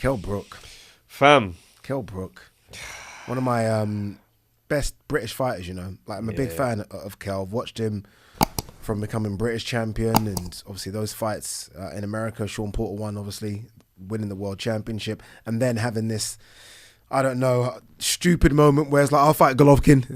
Kell Brook. Fam. Kell Brook. One of my best British fighters, you know. Like, I'm a big fan of Kell. I've watched him from becoming British champion, and obviously those fights in America, Sean Porter won, obviously, winning the world championship, and then having this, I don't know, stupid moment where it's like, I'll fight Golovkin.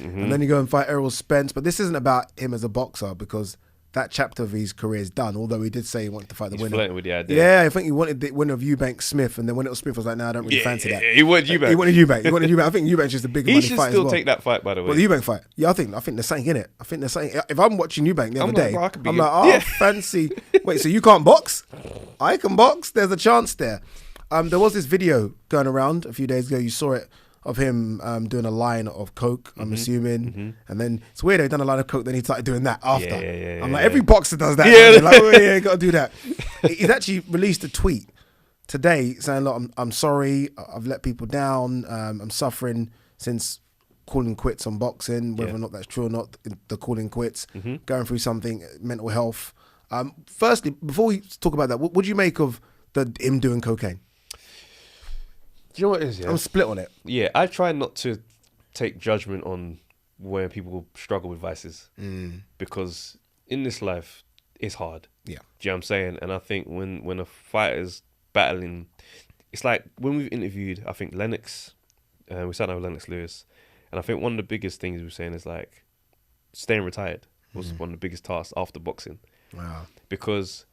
And then you go and fight Errol Spence. But this isn't about him as a boxer, because that chapter of his career is done, although he did say he wanted to fight the winner. Flirting with the idea. Yeah, I think he wanted the winner of Eubank Smith, and then when it was Smith, I was like, no, I don't really fancy that. He wanted Eubank. He wanted Eubank. I think Eubank's just a bigger money fight as well. He should still take that fight, by the way. Well, the Eubank fight. Yeah, I think there's something in it. I think there's something. If I'm watching Eubank the other day, bro, I'm like, fancy. Wait, so you can't box? I can box? There's a chance there. There was this video going around a few days ago. You saw it, of him doing a line of coke, I'm assuming. And then it's weird, they've done a line of coke, then he started doing that after. I'm like, every boxer does that. Yeah. Like, oh, yeah, got to do that. He's actually released a tweet today saying, look, I'm sorry, I've let people down, I'm suffering since calling quits on boxing, whether or not that's true or not, the calling quits, going through something, mental health. Firstly, before we talk about that, what do you make of him doing cocaine? Do you know what it is? Yeah? I'm split on it. Yeah, I try not to take judgment on where people struggle with vices, because in this life, it's hard. Yeah. Do you know what I'm saying? And I think when a fighter's battling, it's like when we've interviewed, I think Lennox, we sat down with Lennox Lewis, and I think one of the biggest things we were saying is like staying retired was one of the biggest tasks after boxing. Wow. Because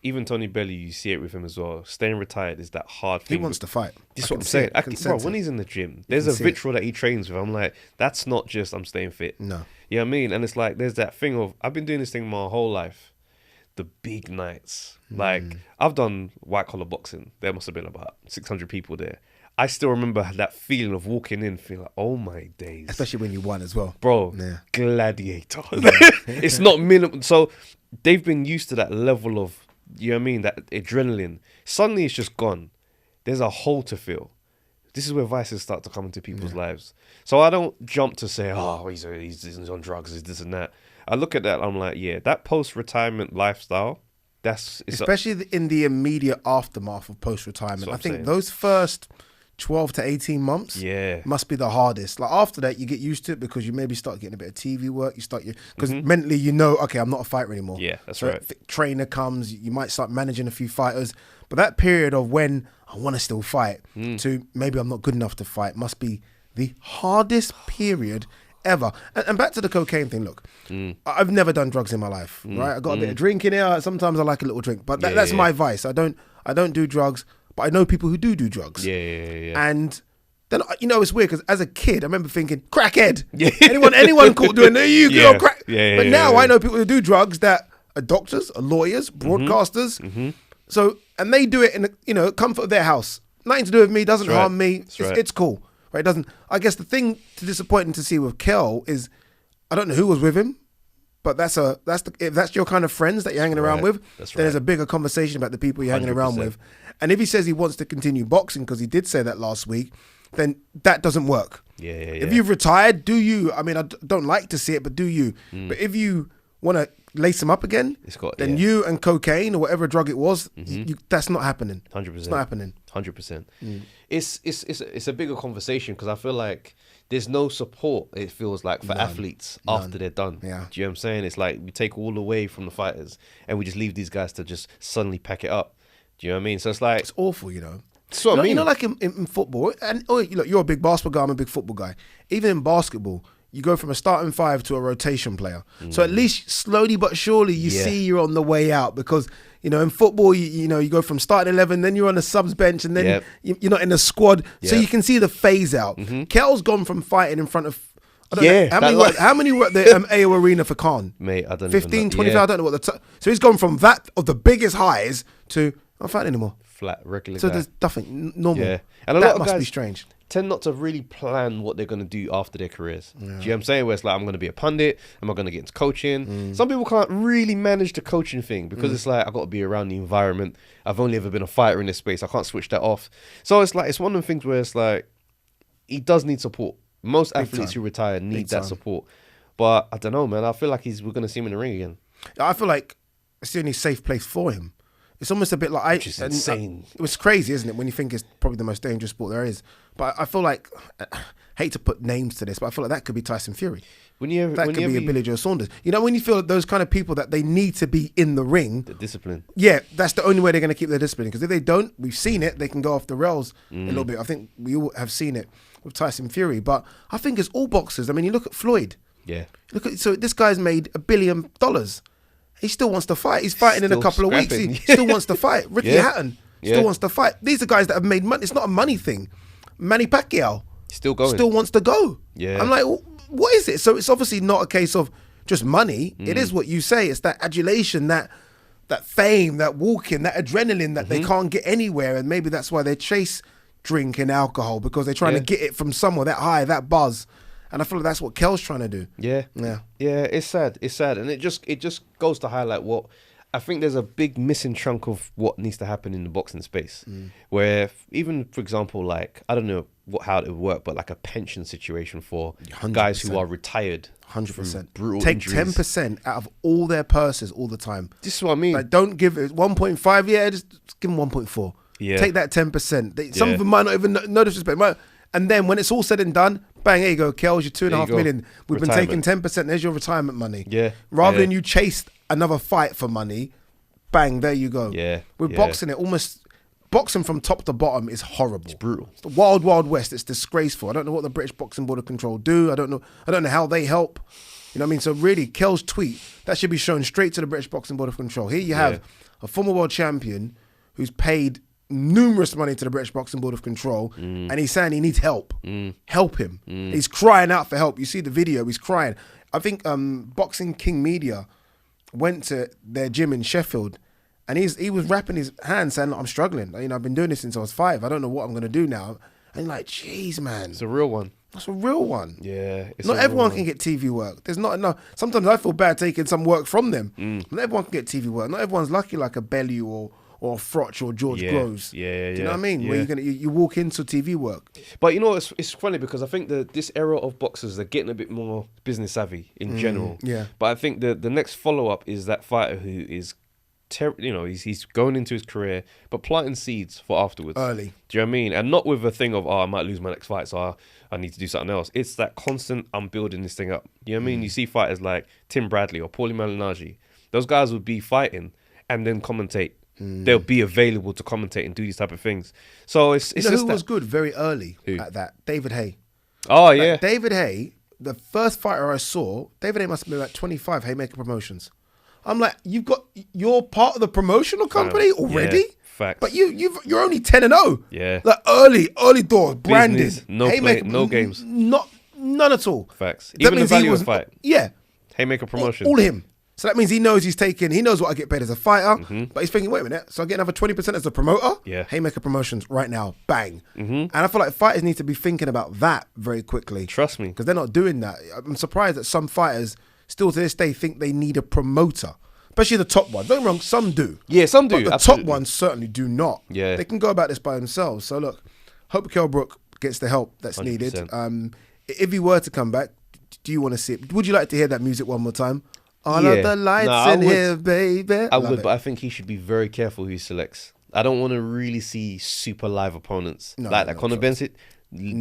even Tony Bellew, you see it with him as well. Staying retired is that hard thing. He wants to fight. This is what I'm saying. Bro, when he's in the gym, there's a vitriol that he trains with. I'm like, that's not just I'm staying fit. No. You know what I mean? And it's like, there's that thing of, I've been doing this thing my whole life. The big nights. Like, I've done white collar boxing. There must have been about 600 people there. I still remember that feeling of walking in, feeling like, oh my days. Especially when you won as well. Bro, gladiator. It's not minimum. So they've been used to that level of, you know what I mean, that adrenaline. Suddenly it's just gone. There's a hole to fill. This is where vices start to come into people's lives. So I don't jump to say, oh, he's on drugs, he's this and that. I look at that, I'm like, yeah, that post-retirement lifestyle, especially in the immediate aftermath of post-retirement. I think those first 12 to 18 months must be the hardest. Like, after that, you get used to it because you maybe start getting a bit of TV work. Because mentally, you know, okay, I'm not a fighter anymore. Yeah, that's right. Trainer comes, you might start managing a few fighters. But that period of when I want to still fight to maybe I'm not good enough to fight must be the hardest period ever. And back to the cocaine thing, look, I've never done drugs in my life, right? I got a bit of drink in here. Sometimes I like a little drink, but that's my vice. I don't do drugs. But I know people who do drugs. Yeah. And then, you know, it's weird because as a kid, I remember thinking, crackhead. Yeah. Anyone caught doing it, you go crack. Yeah, but now I know people who do drugs that are doctors, are lawyers, broadcasters. So, and they do it in the, comfort of their house. Nothing to do with me, doesn't harm me. It's cool. Right? It doesn't. I guess the thing disappointing to see with Kell is, I don't know who was with him. But if that's your kind of friends that you're hanging around with, then there's a bigger conversation about the people you're hanging around with. And if he says he wants to continue boxing, because he did say that last week, then that doesn't work. If you've retired, do you? I mean, I don't like to see it, but do you? But if you want to lace him up again, then you and cocaine or whatever drug it was, that's not happening. 100%. It's not happening. 100%. It's a bigger conversation because I feel like there's no support, it feels like, for athletes after they're done. Yeah. Do you know what I'm saying? It's like we take all away from the fighters and we just leave these guys to just suddenly pack it up. Do you know what I mean? So it's like... It's awful, you know. That's what I mean. You know, like in football, and look, you're a big basketball guy, I'm a big football guy. Even in basketball, you go from a starting five to a rotation player. So at least slowly but surely you see you're on the way out because... You know, in football, you go from starting 11, then you're on the subs bench, and then you're not in the squad. So you can see the phase out. Kell's gone from fighting in front of, I don't know, how many were at the AO Arena for Khan? Mate, I don't 15, even know. 25, I don't know what so he's gone from that, of the biggest highs, to, I'm not fighting anymore. Flat, regular So guy. There's nothing normal. Yeah. And a that lot of must guys be strange. Tend not to really plan what they're going to do after their careers. Do you know what I'm saying? Where it's like, I'm going to be a pundit. Am I going to get into coaching? Some people can't really manage the coaching thing because it's like, I've got to be around the environment. I've only ever been a fighter in this space. I can't switch that off. So it's like, it's one of the things where it's like, he does need support. Most athletes who retire need that support. But I don't know, man. I feel like we're going to see him in the ring again. I feel like it's the only safe place for him. It's almost a bit like Which is insane. It was crazy, isn't it? When you think it's probably the most dangerous sport there is. But I feel like, hate to put names to this, but I feel like that could be Tyson Fury. That could be a Billy Joe Saunders. You know, when you feel those kind of people that they need to be in the ring. The discipline. Yeah, that's the only way they're going to keep their discipline. Because if they don't, we've seen it, they can go off the rails a little bit. I think we all have seen it with Tyson Fury. But I think it's all boxers. I mean, you look at Floyd. Yeah. So this guy's made $1 billion. He still wants to fight. He's fighting in a couple of weeks. He still wants to fight. Ricky Hatton still wants to fight. These are guys that have made money. It's not a money thing. Manny Pacquiao still going. Still wants to go. Yeah. I'm like, what is it? So it's obviously not a case of just money. It is what you say. It's that adulation, that fame, that walking, that adrenaline that they can't get anywhere. And maybe that's why they chase drink and alcohol, because they're trying to get it from somewhere, that high, that buzz. And I feel like that's what Kell's trying to do. Yeah. It's sad. And it just goes to highlight what I think there's a big missing chunk of what needs to happen in the boxing space, where even, for example, like, I don't know how it would work, but like a pension situation for 100%. Guys who are retired. 100%. Brutal Take injuries. 10% out of all their purses all the time. This is what I mean. Like, don't give it 1.5. Yeah, just give them 1.4. Yeah. Take that 10%. Some of them might not even no disrespect. And then when it's all said and done, bang, there you go, Kell's your $2.5 million. We've been taking 10%. There's your retirement money. Yeah. Rather than you chase another fight for money, bang, there you go. Yeah. With boxing, boxing from top to bottom is horrible. It's brutal. It's the wild, wild west. It's disgraceful. I don't know what the British Boxing Board of Control do. I don't know how they help. You know what I mean? So really, Kell's tweet, that should be shown straight to the British Boxing Board of Control. Here you have a former world champion who's paid numerous money to the British Boxing Board of Control, and he's saying he needs help. Help him. He's crying out for help. You see the video, he's crying. I think Boxing King Media went to their gym in Sheffield, and he was wrapping his hands saying, I'm struggling. You know, I've been doing this since I was 5. I don't know what I'm going to do now. And like, jeez, man. It's a real one. That's a real one. Yeah. Not everyone can get TV work. There's not enough. Sometimes I feel bad taking some work from them. Not everyone can get TV work. Not everyone's lucky like a Bellew or Frotch or George Groves. Do you know what I mean? Where you walk into TV work. But you know, it's funny because I think that this era of boxers, they're getting a bit more business savvy in general. Yeah. But I think the next follow up is that fighter who is, he's going into his career, but planting seeds for afterwards. Early. Do you know what I mean? And not with a thing of, I might lose my next fight, so I need to do something else. It's that constant, I'm building this thing up. You know what I mean? You see fighters like Tim Bradley or Paulie Malignaggi. Those guys would be fighting and then commentate. They'll be available to commentate and do these type of things. So it's you know just who was good very early at that? David Hay. Oh, yeah. David Hay, the first fighter I saw, David Hay must have been like 25, Haymaker Promotions. I'm like, you're part of the promotional company already? Yeah, facts. But you're only 10-0. Yeah. Like early doors, branded. Business, no games. None at all. Facts. That Even means the value he was, of fight. Yeah. Haymaker Promotion. All him. So that means he knows he knows what I get paid as a fighter, but he's thinking, wait a minute, so I get another 20% as a promoter? Yeah. Haymaker Promotions right now, bang. And I feel like fighters need to be thinking about that very quickly. Trust me. Because they're not doing that. I'm surprised that some fighters still to this day think they need a promoter. Especially the top ones. Don't get me wrong, some do. Yeah, some do. But the top ones certainly do not. Yeah. They can go about this by themselves. So look, hope Kell Brook gets the help that's 100%. Needed. If he were to come back, do you want to see it? Would you like to hear that music one more time? All of the lights in here, baby. I would, but I think he should be very careful who he selects. I don't want to really see super live opponents like that. Conor Benn,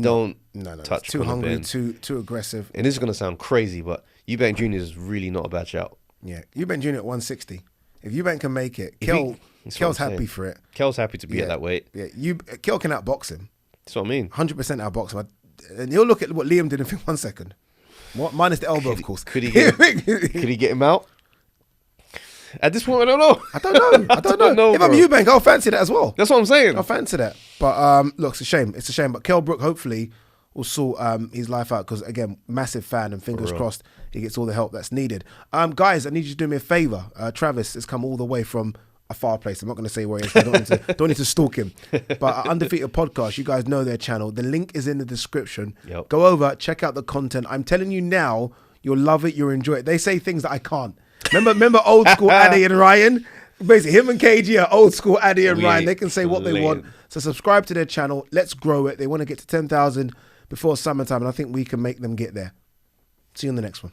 don't touch. Too hungry, too aggressive. And this is going to sound crazy, but Eubank Jr. is really not a bad shout. Yeah, Eubank Jr. at 160. If Eubank can make it, Kell's happy for it. Kell's happy to be at that weight. Yeah, Kell can outbox him. That's what I mean. 100% outbox him. And he'll look at what Liam did and think, 1 second. What? Minus the elbow, of course. Could he get him out? At this point, I don't know. I don't know. If I'm Eubank, I'll fancy that as well. That's what I'm saying. I'll fancy that. But look, it's a shame. It's a shame. But Kell Brook hopefully will sort his life out because, again, massive fan and fingers crossed he gets all the help that's needed. Guys, I need you to do me a favour. Travis has come all the way from a far place. I'm not going to say where he is. I don't need to stalk him. But Undefeated Podcast, you guys know their channel. The link is in the description. Yep. Go over, check out the content. I'm telling you now, you'll love it, you'll enjoy it. They say things that I can't. Remember old school Addy and Ryan? Basically, him and KG are old school Addy and Ryan. They can say what they want. So subscribe to their channel. Let's grow it. They want to get to 10,000 before summertime, and I think we can make them get there. See you on the next one.